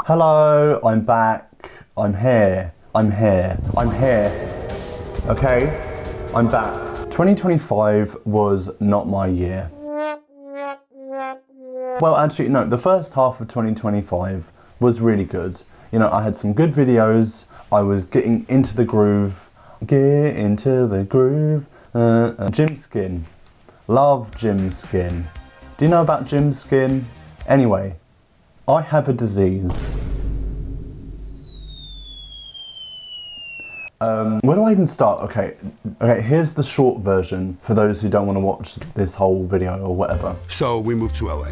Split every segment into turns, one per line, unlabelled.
Hello, I'm back. I'm here. Okay? I'm back. 2025 was not my year. Well, actually, no, the first half of 2025 was really good. You know, I had some good videos. I was getting into the groove. Get into the groove. Gym skin. Love gym skin. Do you know about gym skin? Anyway, I have a disease. Where do I even start? Okay, here's the short version for those who don't want to watch this whole video or whatever.
So we moved to LA.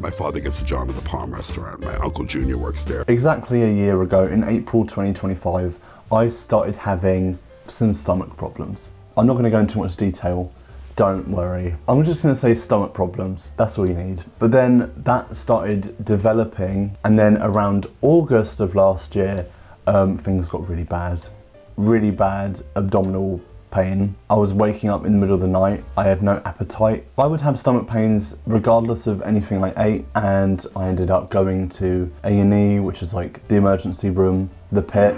My father gets a job at the Palm restaurant. My Uncle Junior works there.
Exactly a year ago, in April 2025, I started having some stomach problems. I'm not going to go into much detail, don't worry. I'm just going to say stomach problems, that's all you need. But then that started developing, and then around August of last year, things got really bad. Really bad abdominal pain. I was waking up in the middle of the night. I had no appetite. I would have stomach pains regardless of anything I ate, and I ended up going to A&E, which is like the emergency room, the pit,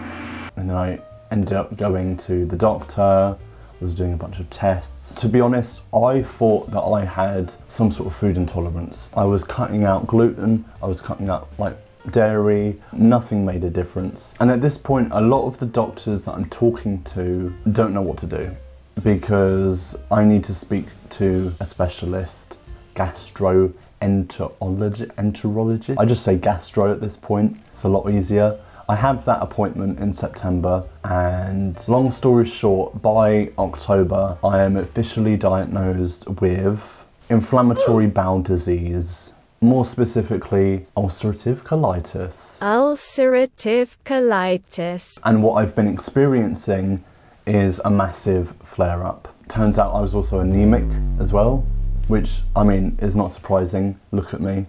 and then I ended up going to the doctor, was doing a bunch of tests. To be honest, I thought that I had some sort of food intolerance. I was cutting out gluten, I was cutting out like dairy, nothing made a difference. And at this point, a lot of the doctors that I'm talking to don't know what to do, because I need to speak to a specialist, gastroenterology. I just say gastro at this point, it's a lot easier. I have that appointment in September, and long story short, by October, I am officially diagnosed with inflammatory bowel disease. More specifically, ulcerative colitis.
Ulcerative colitis.
And what I've been experiencing is a massive flare-up. Turns out I was also anemic as well, which, I mean, is not surprising. Look at me.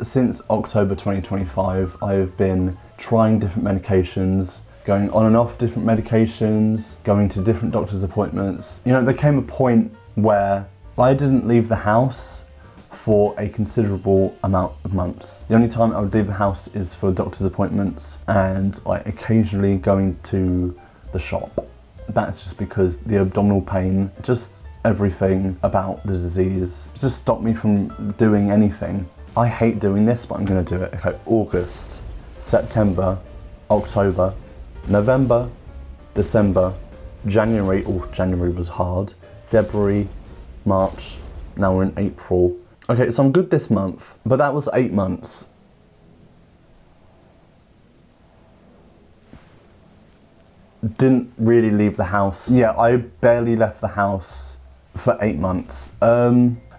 Since October 2025, I've been trying different medications, going on and off different medications, going to different doctor's appointments. You know, there came a point where I didn't leave the house for a considerable amount of months. The only time I would leave the house is for doctor's appointments and like occasionally going to the shop. That's just because the abdominal pain, just everything about the disease, just stopped me from doing anything. I hate doing this, but I'm gonna do it. Okay, August, September, October, November, December, January, January was hard, February, March, now we're in April. Okay, so I'm good this month, but that was 8 months. Didn't really leave the house. Yeah, I barely left the house for 8 months.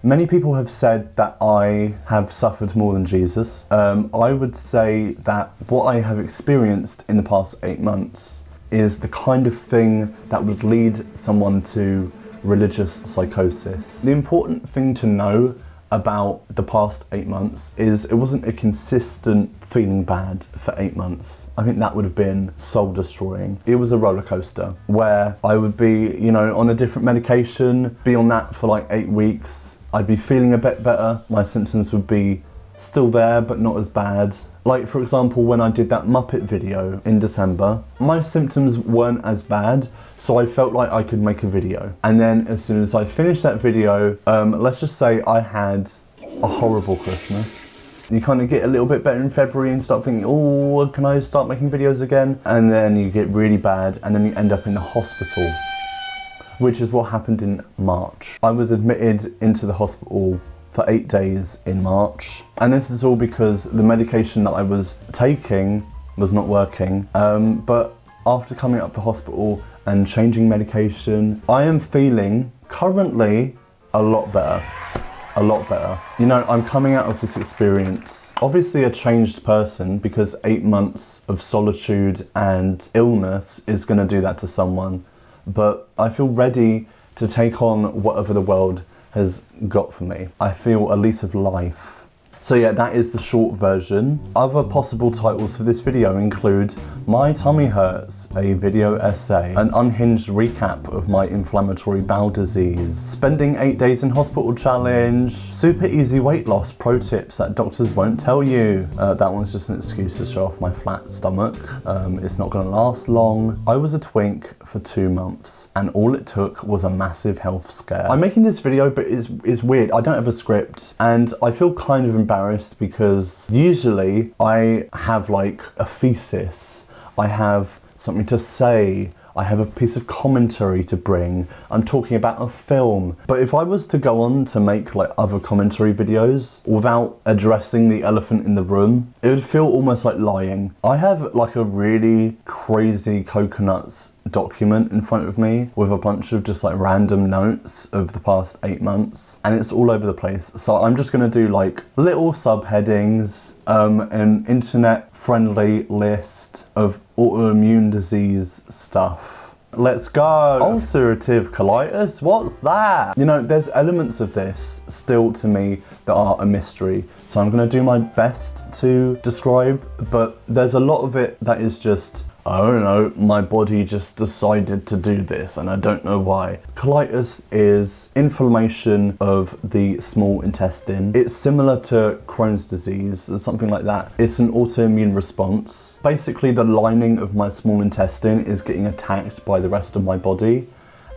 Many people have said that I have suffered more than Jesus. I would say that what I have experienced in the past 8 months is the kind of thing that would lead someone to religious psychosis. The important thing to know about the past 8 months is it wasn't a consistent feeling bad for 8 months. I think that would have been soul destroying. It was a roller coaster where I would be, you know, on a different medication, be on that for like 8 weeks. I'd be feeling a bit better. My symptoms would be still there, but not as bad. Like, for example, when I did that Muppet video in December, my symptoms weren't as bad, so I felt like I could make a video. And then as soon as I finished that video, let's just say I had a horrible Christmas. You kind of get a little bit better in February and start thinking, oh, can I start making videos again? And then you get really bad, and then you end up in the hospital, which is what happened in March. I was admitted into the hospital for 8 days in March. And this is all because the medication that I was taking was not working. But after coming up to hospital and changing medication, I am feeling currently a lot better. You know, I'm coming out of this experience, obviously a changed person, because 8 months of solitude and illness is gonna do that to someone. But I feel ready to take on whatever the world has got for me. I feel a lease of life. So yeah, that is the short version. Other possible titles for this video include My Tummy Hurts, a video essay, an unhinged recap of my inflammatory bowel disease, spending 8 days in hospital challenge, super easy weight loss pro tips that doctors won't tell you. That one's just an excuse to show off my flat stomach. It's not gonna last long. I was a twink for 2 months and all it took was a massive health scare. I'm making this video, but it's weird. I don't have a script and I feel kind of embarrassed because usually I have like a thesis, I have something to say, I have a piece of commentary to bring, I'm talking about a film. But if I was to go on to make like other commentary videos without addressing the elephant in the room, it would feel almost like lying. I have like a really crazy coconuts document in front of me with a bunch of just like random notes of the past 8 months and it's all over the place. So I'm just gonna do like little subheadings, an internet friendly list of autoimmune disease stuff. Let's go. Ulcerative colitis, what's that? You know, there's elements of this still to me that are a mystery. So I'm gonna do my best to describe, but there's a lot of it that is just, I don't know, my body just decided to do this and I don't know why. Colitis is inflammation of the small intestine. It's similar to Crohn's disease or something like that. It's an autoimmune response. Basically, the lining of my small intestine is getting attacked by the rest of my body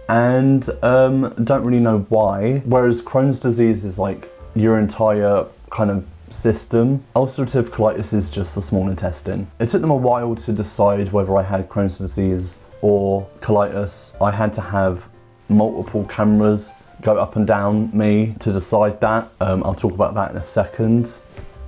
and don't really know why. Whereas Crohn's disease is like your entire kind of system. Ulcerative colitis is just the small intestine. It took them a while to decide whether I had Crohn's disease or colitis. I had to have multiple cameras go up and down me to decide that. I'll talk about that in a second.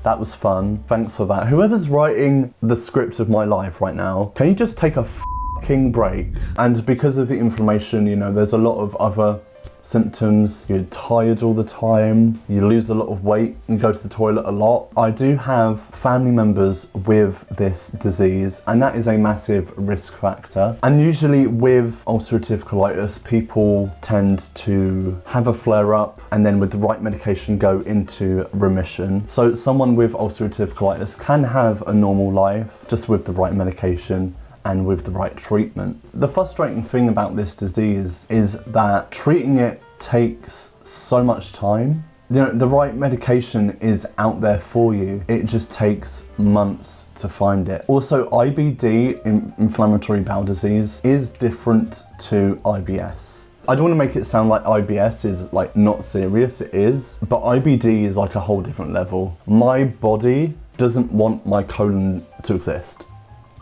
That was fun. Thanks for that. Whoever's writing the script of my life right now, can you just take a fucking break? And because of the inflammation, you know, there's a lot of other symptoms. You're tired all the time, you lose a lot of weight and go to the toilet a lot. I do have family members with this disease and that is a massive risk factor. And usually with ulcerative colitis, people tend to have a flare up and then with the right medication go into remission. So someone with ulcerative colitis can have a normal life just with the right medication and with the right treatment. The frustrating thing about this disease is that treating it takes so much time. You know, the right medication is out there for you. It just takes months to find it. Also, IBD, inflammatory bowel disease, is different to IBS. I don't want to make it sound like IBS is like not serious, it is, but IBD is like a whole different level. My body doesn't want my colon to exist.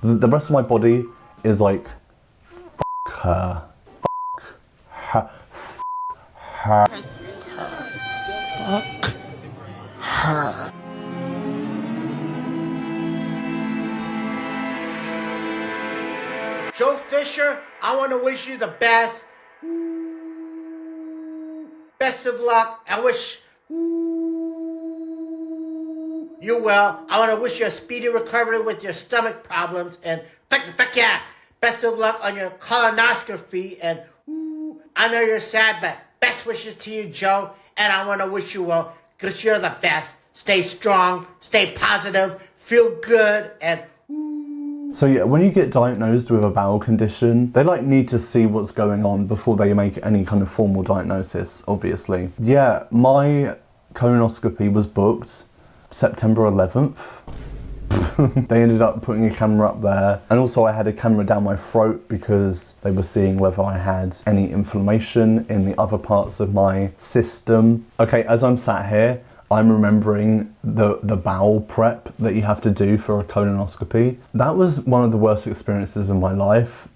The rest of my body is like, fuck her, fuck her, fuck her, fuck her.
Joe Fisher, I want to wish you the best. Best of luck. I wish you well. I want to wish you a speedy recovery with your stomach problems. And fuck yeah. Best of luck on your colonoscopy. And I know you're sad, but best wishes to you, Joe. And I want to wish you well because you're the best. Stay strong, stay positive, feel good, and
So yeah, when you get diagnosed with a bowel condition, they like need to see what's going on before they make any kind of formal diagnosis, obviously. Yeah, my colonoscopy was booked September 11th. They ended up putting a camera up there, and also I had a camera down my throat because they were seeing whether I had any inflammation in the other parts of my system. Okay, as I'm sat here, I'm remembering the bowel prep that you have to do for a colonoscopy. That was one of the worst experiences in my life.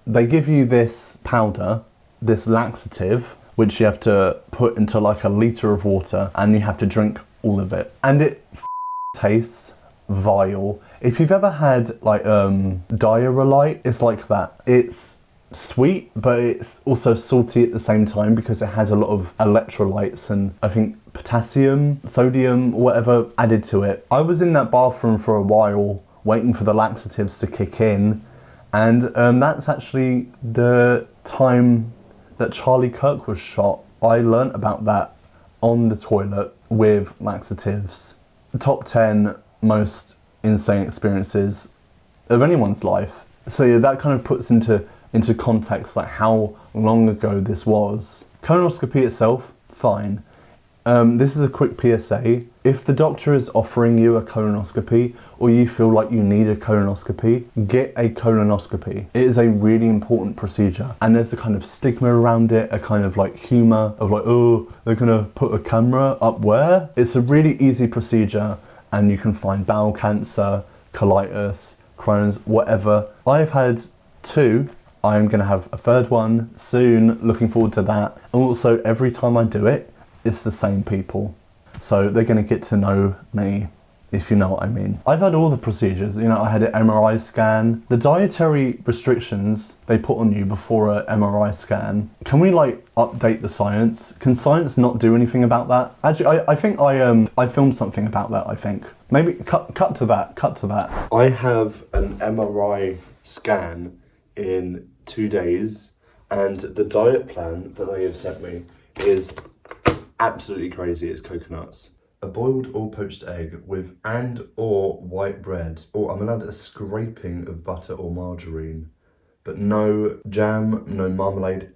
They give you this powder, this laxative, which you have to put into like a litre of water and you have to drink all of it. And it tastes vile. If you've ever had like diarrhea, it's like that. It's sweet, but it's also salty at the same time because it has a lot of electrolytes and I think potassium, sodium, whatever added to it. I was in that bathroom for a while waiting for the laxatives to kick in, and that's actually the time that Charlie Kirk was shot. I learnt about that on the toilet with laxatives top 10 most insane experiences of anyone's life. So yeah, that kind of puts into context like how long ago this was. Colonoscopy itself, fine. This is a quick PSA. If the doctor is offering you a colonoscopy or you feel like you need a colonoscopy, get a colonoscopy. It is a really important procedure, and there's a kind of stigma around it, a kind of like humour of like, oh, they're gonna put a camera up where? It's a really easy procedure, and you can find bowel cancer, colitis, Crohn's, whatever. I've had 2. I'm gonna have a 3rd one soon, looking forward to that. And also, every time I do it, it's the same people. So they're gonna get to know me, if you know what I mean. I've had all the procedures, you know, I had an MRI scan. The dietary restrictions they put on you before an MRI scan, can we like update the science? Can science not do anything about that? Actually, I think I filmed something about that, I think. Maybe cut to that. I have an MRI scan in 2 days, and the diet plan that they have sent me is absolutely crazy. It's coconuts. A boiled or poached egg with or white bread. Or I'm allowed a scraping of butter or margarine, but no jam, no marmalade.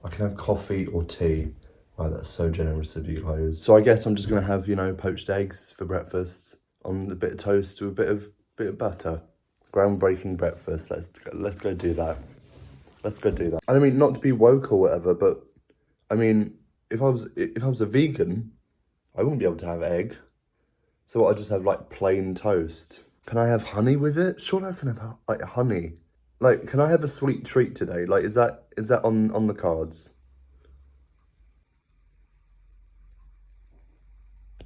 I can have coffee or tea. Wow, that's so generous of you guys. So I guess I'm just gonna have, you know, poached eggs for breakfast on a bit of toast with a bit of butter. Groundbreaking breakfast. Let's go do that. Let's go do that. I mean, not to be woke or whatever, but I mean, if I was a vegan, I wouldn't be able to have egg. So I just have like plain toast. Can I have honey with it? Surely I can have like honey. Like, can I have a sweet treat today? Like, is that on the cards?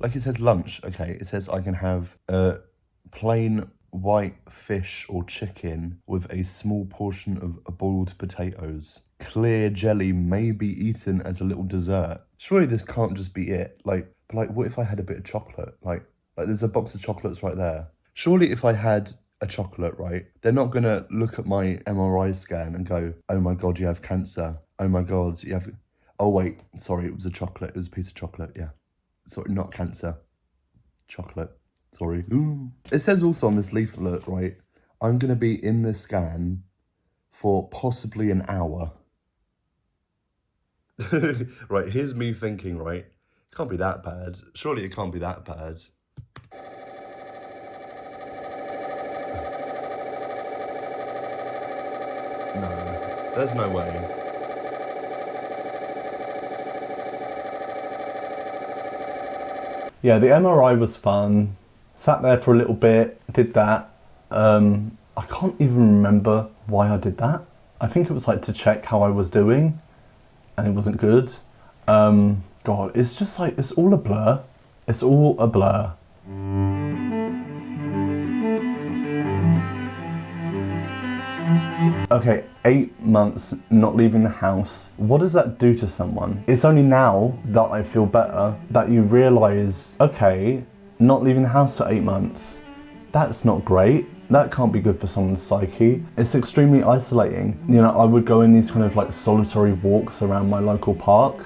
Like it says lunch. Okay, it says I can have a plain white fish or chicken with a small portion of boiled potatoes. Clear jelly may be eaten as a little dessert. Surely this can't just be it. But what if I had a bit of chocolate? Like there's a box of chocolates right there. Surely if I had a chocolate, right, they're not gonna look at my MRI scan and go, oh my God, you have cancer. Oh my God, you have, oh wait, sorry, it was a chocolate. It was a piece of chocolate, yeah. Sorry, not cancer, chocolate. Sorry. Ooh. It says also on this leaflet, right, I'm going to be in the scan for possibly an hour. Right, here's me thinking, right, it can't be that bad. Surely it can't be that bad. No, there's no way. Yeah, the MRI was fun. Sat there for a little bit, did that. I can't even remember why I did that. I think it was like to check how I was doing, and it wasn't good. God, it's just like, it's all a blur. It's all a blur. Okay, 8 months not leaving the house. What does that do to someone? It's only now that I feel better that you realise, okay, not leaving the house for 8 months, that's not great. That can't be good for someone's psyche. It's extremely isolating. You know, I would go in these kind of like solitary walks around my local park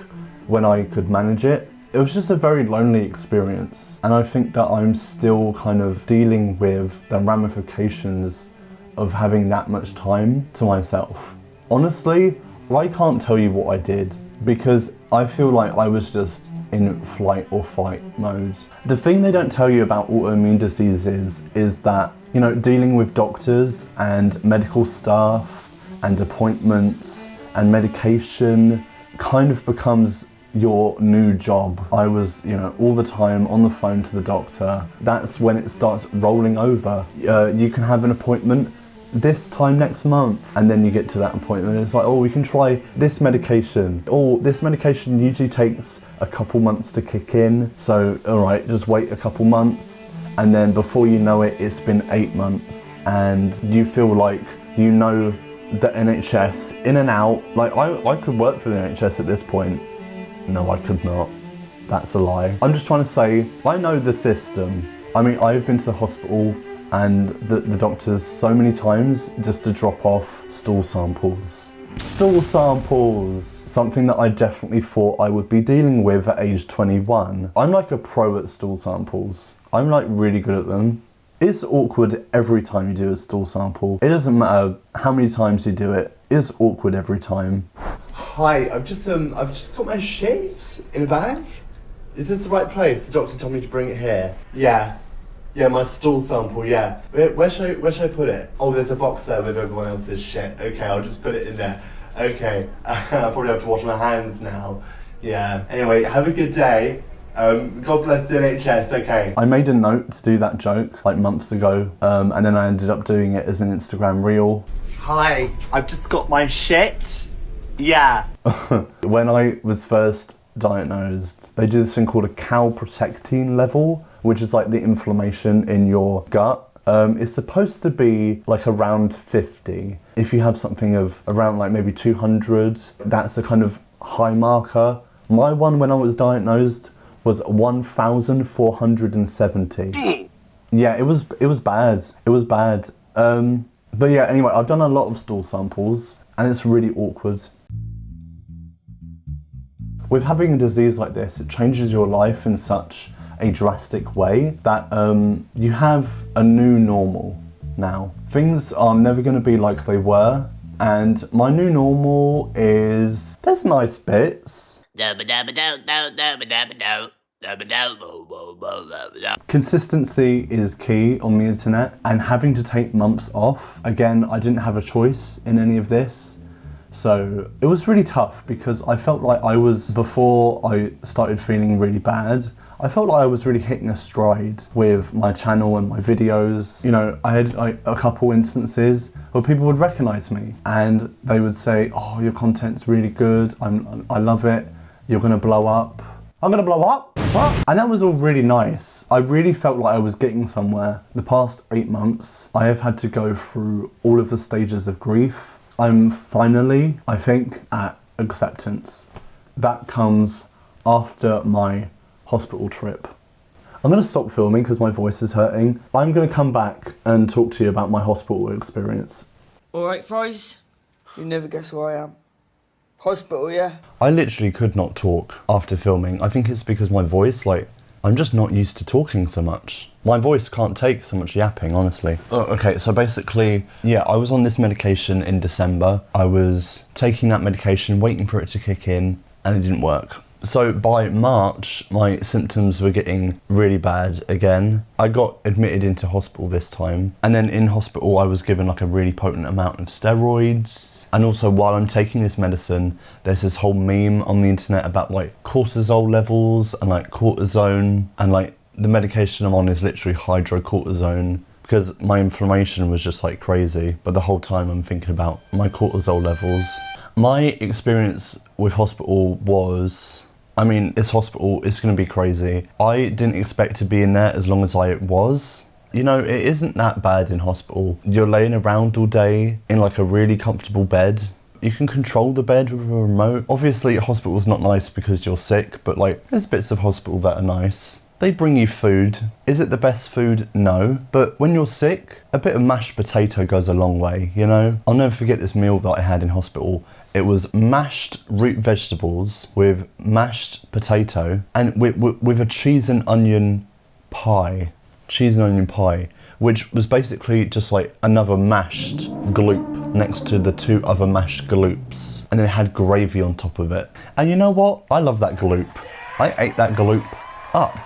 when I could manage it. It was just a very lonely experience. And I think that I'm still kind of dealing with the ramifications of having that much time to myself. Honestly, I can't tell you what I did because I feel like I was just in flight or fight mode. The thing they don't tell you about autoimmune diseases is that, you know, dealing with doctors and medical staff and appointments and medication kind of becomes your new job. I was, you know, all the time on the phone to the doctor. That's when it starts rolling over. You can have an appointment this time next month, and then you get to that appointment and it's like, oh, we can try this medication. Oh, this medication usually takes a couple months to kick in, so all right, just wait a couple months, and then before you know it, it's been 8 months, and you feel like you know the NHS in and out. Like I could work for the NHS at this point. No, I could not. That's a lie. I'm just trying to say, I know the system. I mean, I've been to the hospital and the doctors so many times just to drop off stool samples Stool samples, something that I definitely thought I would be dealing with at age 21. I'm like a pro at stool samples. I'm like really good at them. It's awkward every time you do a stool sample. It doesn't matter how many times you do it, it's awkward every time.
Hi, I've just got my shit in a bag. Is this the right place? The doctor told me to bring it here. Yeah, my stool sample, yeah. Where should I put it? Oh, there's a box there with everyone else's shit. Okay, I'll just put it in there. Okay, I'll probably have to wash my hands now. Yeah, anyway, have a good day. God bless the NHS, okay.
I made a note to do that joke like months ago, and then I ended up doing it as an Instagram reel.
Hi, I've just got my shit. Yeah.
When I was first diagnosed, they do this thing called a calprotectin level, which is like the inflammation in your gut. It's supposed to be like around 50. If you have something of around like maybe 200, that's a kind of high marker. My one when I was diagnosed was 1,470. Yeah, it was bad. It was bad. But yeah, anyway, I've done a lot of stool samples and it's really awkward. With having a disease like this, it changes your life in such a drastic way that you have a new normal now. Things are never going to be like they were, and my new normal is there's nice bits. Consistency is key on the internet, and having to take months off. Again, I didn't have a choice in any of this. So it was really tough because I felt like before I started feeling really bad, I felt like I was really hitting a stride with my channel and my videos. You know, I had like a couple instances where people would recognize me and they would say, oh, your content's really good, I love it, you're gonna blow up. I'm gonna blow up? What? And that was all really nice. I really felt like I was getting somewhere. The past 8 months, I have had to go through all of the stages of grief. I'm finally, I think, at acceptance. That comes after my hospital trip. I'm going to stop filming because my voice is hurting. I'm going to come back and talk to you about my hospital experience.
Alright, Fries, you never guess who I am. Hospital, yeah?
I literally could not talk after filming. I think it's because my voice, I'm just not used to talking so much. My voice can't take so much yapping, honestly. Oh, okay, so basically, yeah, I was on this medication in December. I was taking that medication, waiting for it to kick in, and it didn't work. So by March, my symptoms were getting really bad again. I got admitted into hospital this time. And then in hospital, I was given like a really potent amount of steroids. And also while I'm taking this medicine, there's this whole meme on the internet about like cortisol levels and like cortisone. And like the medication I'm on is literally hydrocortisone because my inflammation was just like crazy. But the whole time I'm thinking about my cortisol levels. My experience with hospital was, it's hospital, it's going to be crazy. I didn't expect to be in there as long as I was. You know, it isn't that bad in hospital. You're laying around all day in like a really comfortable bed. You can control the bed with a remote. Obviously, hospital's not nice because you're sick, but like, there's bits of hospital that are nice. They bring you food. Is it the best food? No. But when you're sick, a bit of mashed potato goes a long way, you know? I'll never forget this meal that I had in hospital. It was mashed root vegetables with mashed potato and with a cheese and onion pie. Cheese and onion pie, which was basically just like another mashed gloop next to the 2 other mashed gloops. And then it had gravy on top of it. And you know what? I love that gloop. I ate that gloop up.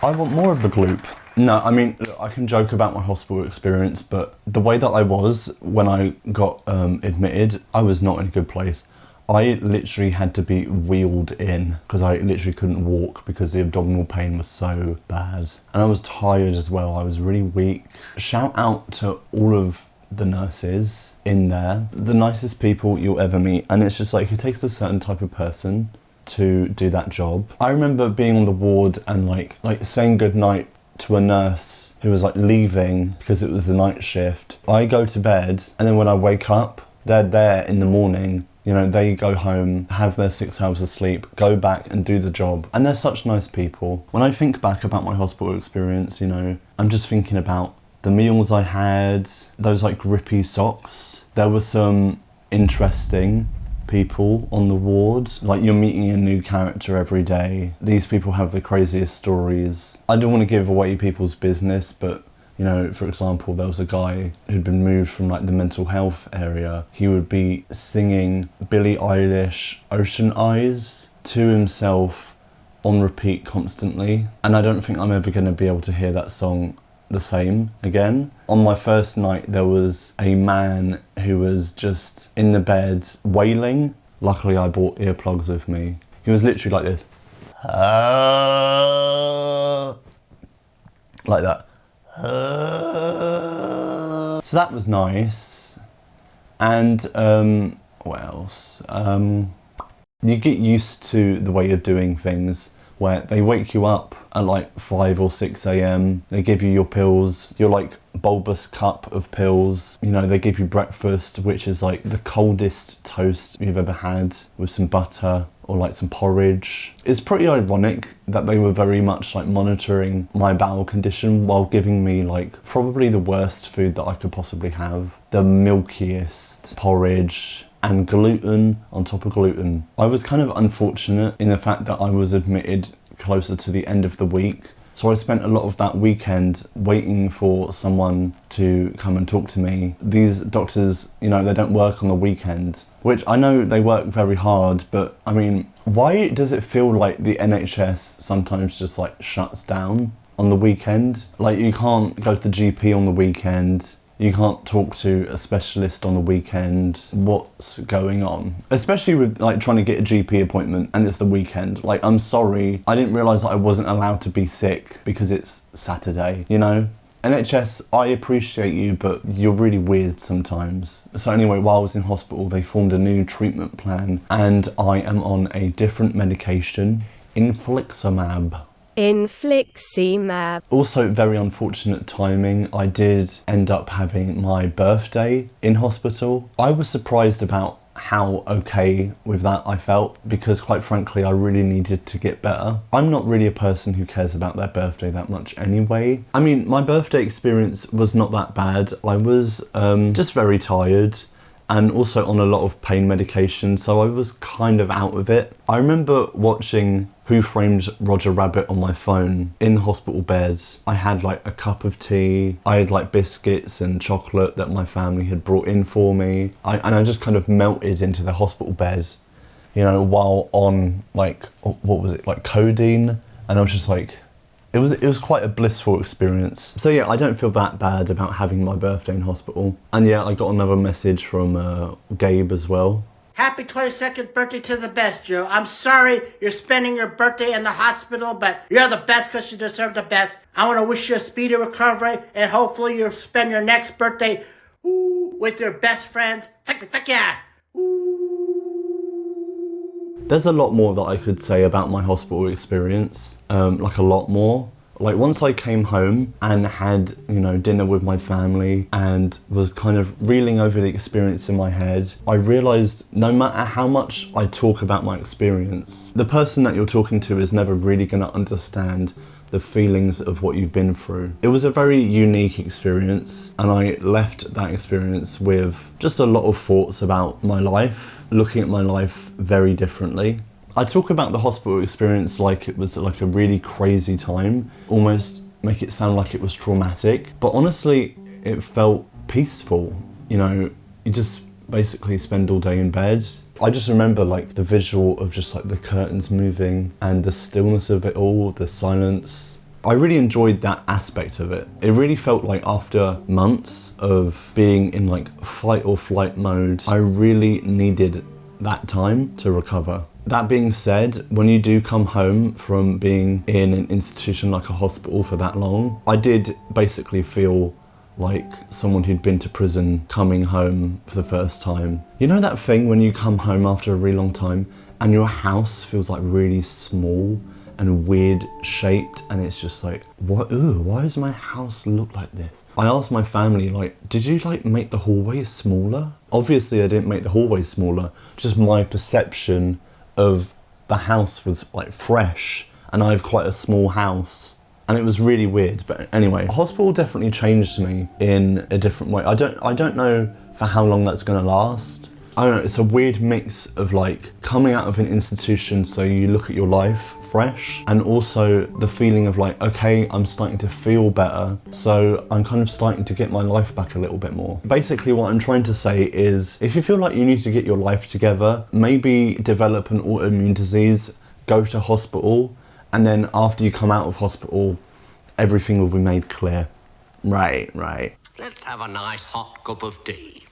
I want more of the gloop. No, look, I can joke about my hospital experience, but the way that I was when I got admitted, I was not in a good place. I literally had to be wheeled in because I literally couldn't walk because the abdominal pain was so bad. And I was tired as well, I was really weak. Shout out to all of the nurses in there. The nicest people you'll ever meet. And it's just like, it takes a certain type of person to do that job. I remember being on the ward and like saying goodnight to a nurse who was like leaving because it was the night shift. I go to bed and then when I wake up, they're there in the morning. You know, they go home, have their 6 hours of sleep, go back and do the job. And they're such nice people. When I think back about my hospital experience, you know, I'm just thinking about the meals I had, those like grippy socks. There were some interesting people on the ward. Like, you're meeting a new character every day. These people have the craziest stories. I don't want to give away people's business, but you know, for example, there was a guy who'd been moved from like the mental health area. He would be singing Billie Eilish Ocean Eyes to himself on repeat constantly, and I don't think I'm ever going to be able to hear that song the same again. On my first night, there was a man who was just in the bed wailing. Luckily, I brought earplugs with me. He was literally like this. Like that. So that was nice. And what else? You get used to the way of doing things, where they wake you up at like 5 or 6 a.m. They give you your pills, your like bulbous cup of pills. You know, they give you breakfast, which is like the coldest toast you've ever had with some butter or like some porridge. It's pretty ironic that they were very much like monitoring my bowel condition while giving me like probably the worst food that I could possibly have. The milkiest porridge, and gluten on top of gluten. I was kind of unfortunate in the fact that I was admitted closer to the end of the week. So I spent a lot of that weekend waiting for someone to come and talk to me. These doctors, you know, they don't work on the weekend, which I know they work very hard, but I mean, why does it feel like the NHS sometimes just like shuts down on the weekend? Like, you can't go to the GP on the weekend. You can't talk to a specialist on the weekend. What's going on? Especially with like trying to get a GP appointment and it's the weekend. Like, I'm sorry, I didn't realise that I wasn't allowed to be sick because it's Saturday, you know? NHS, I appreciate you, but you're really weird sometimes. So anyway, while I was in hospital, they formed a new treatment plan and I am on a different medication, infliximab.
Infliximab.
Also, very unfortunate timing. I did end up having my birthday in hospital. I was surprised about how okay with that I felt, because quite frankly I really needed to get better. I'm not really a person who cares about their birthday that much anyway. I mean, my birthday experience was not that bad. I was just very tired and also on a lot of pain medication, so I was kind of out of it. I remember watching Who Framed Roger Rabbit on my phone in the hospital bed. I had like a cup of tea, I had like biscuits and chocolate that my family had brought in for me, and I just kind of melted into the hospital bed, you know, while on like, what was it, like codeine, and I was just like, it was quite a blissful experience. So yeah, I don't feel that bad about having my birthday in hospital. And yeah, I got another message from Gabe as well.
Happy 22nd birthday to the best, Joe. I'm sorry you're spending your birthday in the hospital, but you're the best because you deserve the best. I want to wish you a speedy recovery, and hopefully you'll spend your next birthday with your best friends. Fuck yeah!
There's a lot more that I could say about my hospital experience, like a lot more. Like, once I came home and had, you know, dinner with my family and was kind of reeling over the experience in my head, I realised no matter how much I talk about my experience, the person that you're talking to is never really going to understand the feelings of what you've been through. It was a very unique experience, and I left that experience with just a lot of thoughts about my life, looking at my life very differently. I talk about the hospital experience like it was like a really crazy time, almost make it sound like it was traumatic, but honestly it felt peaceful. You know, you just basically spend all day in bed. I just remember like the visual of just like the curtains moving and the stillness of it all, the silence. I really enjoyed that aspect of it. It really felt like after months of being in like fight or flight mode, I really needed that time to recover. That being said, when you do come home from being in an institution like a hospital for that long, I did basically feel like someone who'd been to prison coming home for the first time. You know that thing when you come home after a really long time and your house feels like really small and weird shaped, and it's just like, what? Ooh, why does my house look like this? I asked my family, like, did you like make the hallways smaller? Obviously I didn't make the hallways smaller, just my perception of the house was like fresh, and I have quite a small house, and it was really weird. But anyway, hospital definitely changed me in a different way. I don't know for how long that's gonna last, I don't know, it's a weird mix of like coming out of an institution so you look at your life fresh, and also the feeling of like, okay, I'm starting to feel better, so I'm kind of starting to get my life back a little bit more. Basically what I'm trying to say is, if you feel like you need to get your life together, maybe develop an autoimmune disease, go to hospital, and then after you come out of hospital, everything will be made clear. Right.
Let's have a nice hot cup of tea.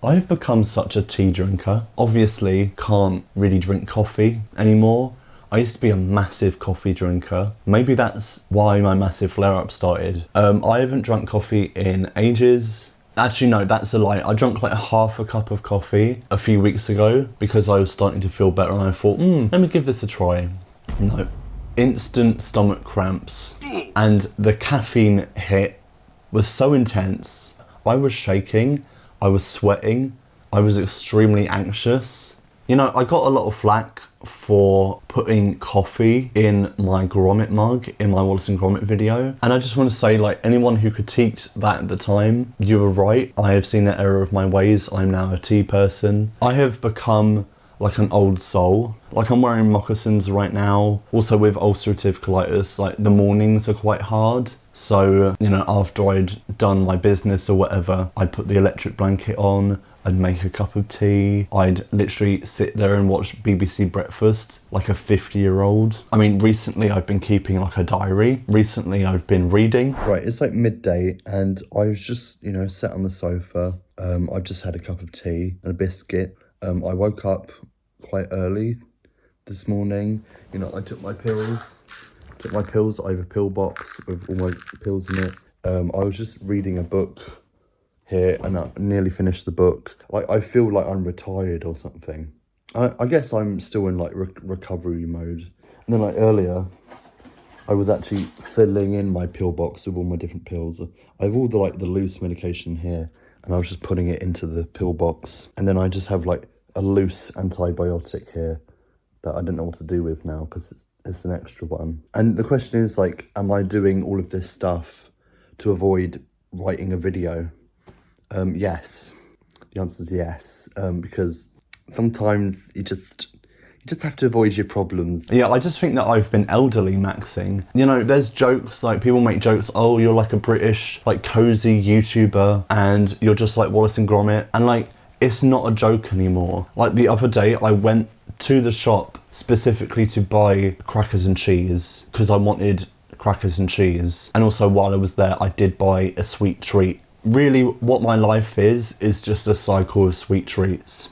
I've become such a tea drinker. Obviously, can't really drink coffee anymore. I used to be a massive coffee drinker. Maybe that's why my massive flare-up started. I haven't drunk coffee in ages. Actually, no, that's a lie. I drank like half a cup of coffee a few weeks ago because I was starting to feel better, and I thought, let me give this a try. No. Instant stomach cramps. And the caffeine hit was so intense. I was shaking. I was sweating, I was extremely anxious. You know, I got a lot of flack for putting coffee in my grommet mug in my Wallace and Gromit video. And I just want to say, like, anyone who critiqued that at the time, you were right. I have seen the error of my ways. I'm now a tea person. I have become like an old soul. Like, I'm wearing moccasins right now. Also with ulcerative colitis, like the mornings are quite hard. So, you know, after I'd done my business or whatever, I'd put the electric blanket on, I'd make a cup of tea, I'd literally sit there and watch BBC Breakfast like a 50-year-old. I mean, recently I've been keeping like a diary. Recently I've been reading. Right, it's like midday and I was just, you know, sat on the sofa. I've just had a cup of tea and a biscuit. I woke up quite early this morning. You know, I took my pills. I have a pill box with all my pills in it. I was just reading a book here and I nearly finished the book. Like, I feel like I'm retired or something. I guess I'm still in like recovery mode. And then like earlier, I was actually filling in my pill box with all my different pills. I have all the like the loose medication here, and I was just putting it into the pill box. And then I just have like a loose antibiotic here that I don't know what to do with now because it's an extra one. And the question is, like, am I doing all of this stuff to avoid writing a video? Yes. The answer is yes. Because sometimes you just have to avoid your problems. Yeah, I just think that I've been ElderlyMaxxing. You know, there's jokes, like people make jokes, oh, you're like a British, like cozy YouTuber and you're just like Wallace and Gromit. And like, it's not a joke anymore. Like the other day I went to the shop specifically to buy crackers and cheese because I wanted crackers and cheese. And also while I was there, I did buy a sweet treat. Really, what my life is just a cycle of sweet treats.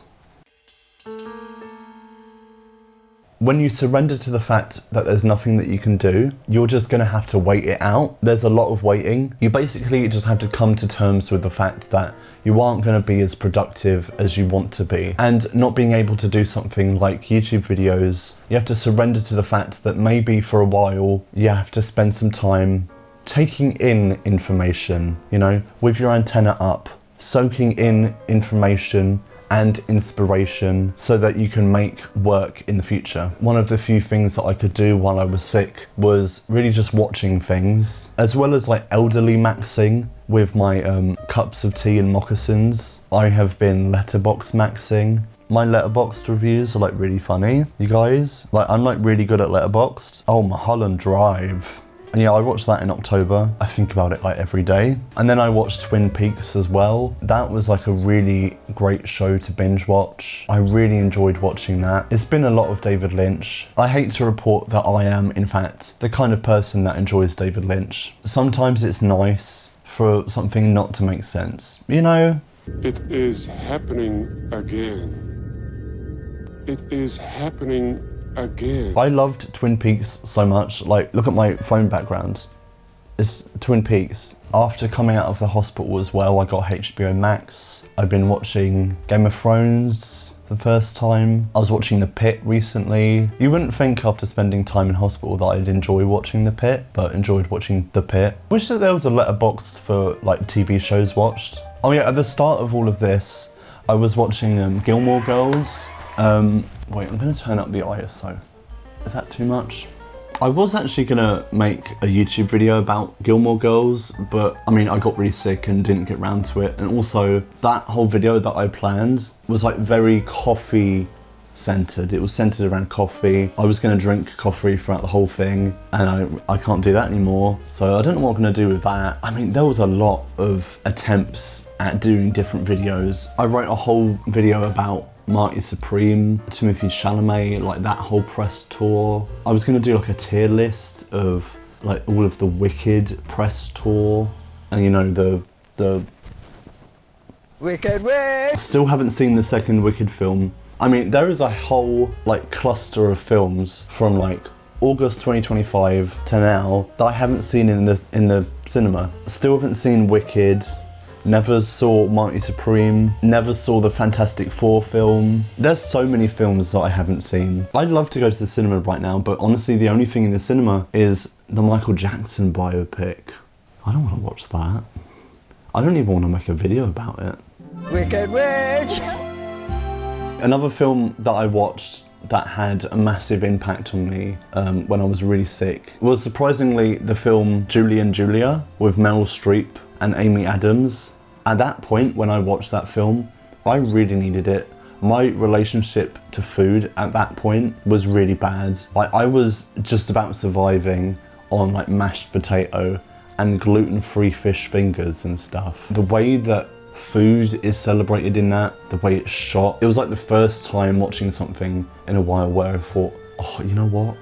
When you surrender to the fact that there's nothing that you can do, you're just gonna have to wait it out. There's a lot of waiting. You basically just have to come to terms with the fact that you aren't gonna be as productive as you want to be. And not being able to do something like YouTube videos, you have to surrender to the fact that maybe for a while, you have to spend some time taking in information, you know, with your antenna up, soaking in information and inspiration so that you can make work in the future. One of the few things that I could do while I was sick was really just watching things, as well as like ElderlyMaxxing with my cups of tea and moccasins. I have been letterbox-maxing. My Letterboxd reviews are like really funny, you guys. Like, I'm like really good at Letterboxd. Oh, Mulholland Drive. And yeah, I watched that in October. I think about it like every day. And then I watched Twin Peaks as well. That was like a really great show to binge watch. I really enjoyed watching that. It's been a lot of David Lynch. I hate to report that I am, in fact, the kind of person that enjoys David Lynch. Sometimes it's nice for something not to make sense, you know?
It is happening again. It is happening again.
I loved Twin Peaks so much. Like, look at my phone background. It's Twin Peaks. After coming out of the hospital as well, I got HBO Max. I've been watching Game of Thrones for the first time. I was watching The Pit recently. You wouldn't think after spending time in hospital that I'd enjoy watching The Pit, but enjoyed watching The Pit. Wish that there was a letterbox for like TV shows watched. Oh yeah, at the start of all of this, I was watching Gilmore Girls. Wait, I'm gonna turn up the ISO. Is that too much? I was actually gonna make a YouTube video about Gilmore Girls, but I mean, I got really sick and didn't get round to it. And also, that whole video that I planned was like very coffee centered. It was centered around coffee. I was gonna drink coffee throughout the whole thing, and I can't do that anymore. So I don't know what I'm gonna do with that. I mean, there was a lot of attempts at doing different videos. I wrote a whole video about Marty Supreme, Timothy Chalamet, like that whole press tour. I was gonna do like a tier list of like all of the Wicked press tour, and you know, the
Wicked Witch!
Still haven't seen the second Wicked film. I mean, there is a whole like cluster of films from like August 2025 to now that I haven't seen in the cinema. Still haven't seen Wicked. Never saw Marty Supreme, never saw the Fantastic Four film. There's so many films that I haven't seen. I'd love to go to the cinema right now, but honestly the only thing in the cinema is the Michael Jackson biopic. I don't want to watch that. I don't even want to make a video about it.
Wicked Witch!
Another film that I watched that had a massive impact on me when I was really sick was surprisingly the film Julie and Julia with Meryl Streep and Amy Adams. At that point, when I watched that film, I really needed it. My relationship to food at that point was really bad. Like, I was just about surviving on like mashed potato and gluten-free fish fingers and stuff. The way that food is celebrated in that, the way it's shot, it was like the first time watching something in a while where I thought, oh, you know what?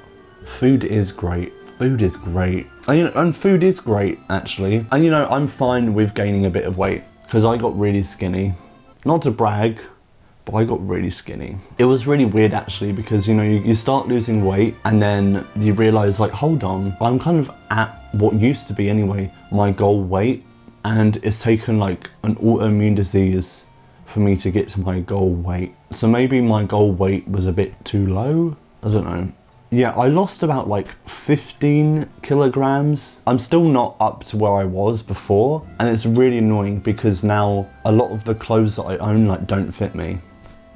Food is great. Food is great. And food is great, actually. And you know, I'm fine with gaining a bit of weight because I got really skinny. Not to brag, but I got really skinny. It was really weird actually because, you know, you start losing weight and then you realize like, hold on, I'm kind of at what used to be anyway, my goal weight. And it's taken like an autoimmune disease for me to get to my goal weight. So maybe my goal weight was a bit too low. I don't know. Yeah, I lost about like 15 kilograms. I'm still not up to where I was before. And it's really annoying because now a lot of the clothes that I own like don't fit me.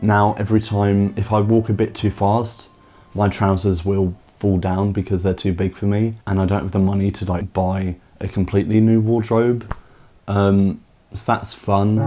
Now every time if I walk a bit too fast, my trousers will fall down because they're too big for me. And I don't have the money to like buy a completely new wardrobe. So that's fun.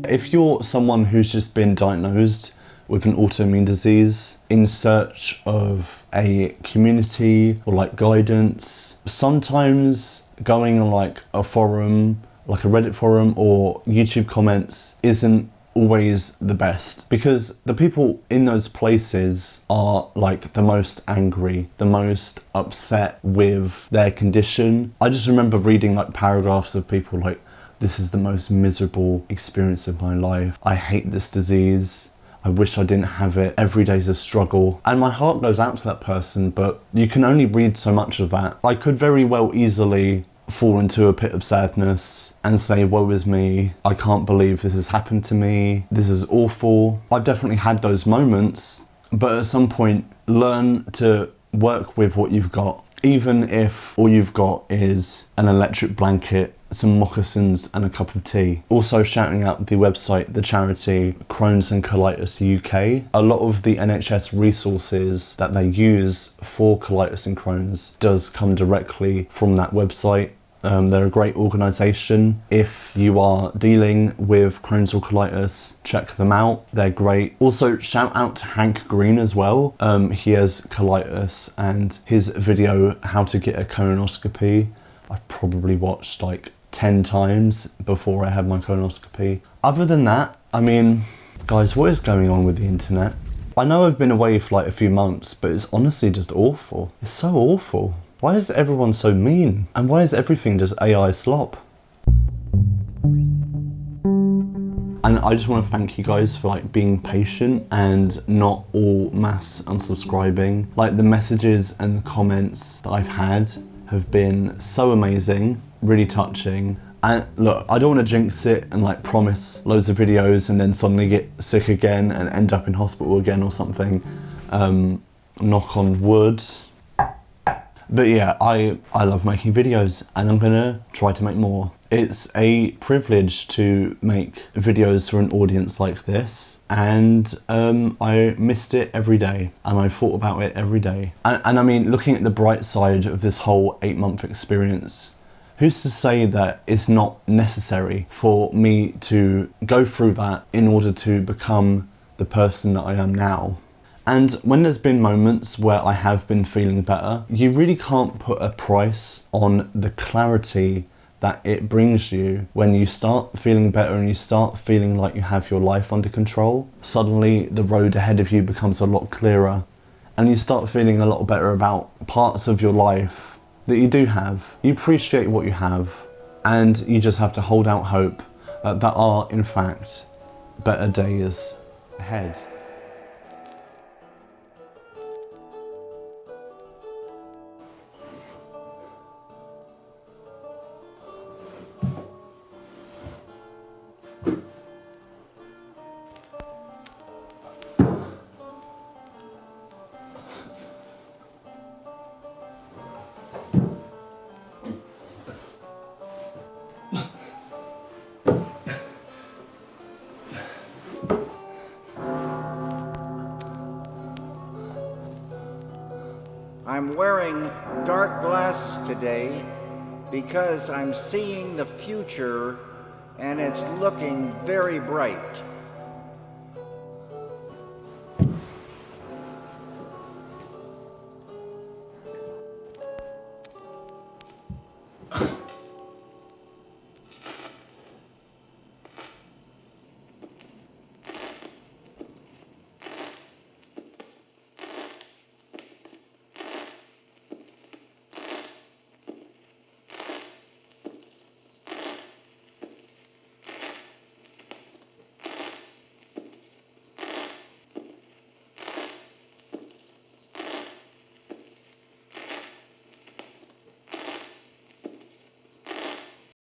If you're someone who's just been diagnosed with an autoimmune disease in search of a community or like guidance, sometimes going on like a forum, like a Reddit forum or YouTube comments isn't always the best because the people in those places are like the most angry, the most upset with their condition. I just remember reading like paragraphs of people like, this is the most miserable experience of my life. I hate this disease. I wish I didn't have it. Every day's a struggle. And my heart goes out to that person, but you can only read so much of that. I could very well easily fall into a pit of sadness and say, woe is me, I can't believe this has happened to me, this is awful. I've definitely had those moments, but at some point, learn to work with what you've got. Even if all you've got is an electric blanket, some moccasins and a cup of tea. Also shouting out the website, the charity Crohn's and Colitis UK. A lot of the NHS resources that they use for colitis and Crohn's does come directly from that website. They're a great organisation. If you are dealing with Crohn's or colitis, check them out. They're great. Also, shout out to Hank Green as well. He has colitis and his video, How to Get a Colonoscopy, I've probably watched like 10 times before I had my colonoscopy. Other than that, I mean, guys, what is going on with the internet? I know I've been away for like a few months, but it's honestly just awful. It's so awful. Why is everyone so mean? And why is everything just AI slop? And I just want to thank you guys for like being patient and not all mass unsubscribing. Like the messages and the comments that I've had have been so amazing, really touching. And look, I don't want to jinx it and like promise loads of videos and then suddenly get sick again and end up in hospital again or something. Knock on wood. But yeah, I love making videos and I'm gonna try to make more. It's a privilege to make videos for an audience like this, and I missed it every day and I thought about it every day. And I mean, looking at the bright side of this whole 8-month experience, who's to say that it's not necessary for me to go through that in order to become the person that I am now? And when there's been moments where I have been feeling better, you really can't put a price on the clarity that it brings you when you start feeling better and you start feeling like you have your life under control. Suddenly the road ahead of you becomes a lot clearer and you start feeling a lot better about parts of your life that you do have. You appreciate what you have and you just have to hold out hope that there are, in fact, better days ahead.
I'm wearing dark glasses today because I'm seeing the future and it's looking very bright.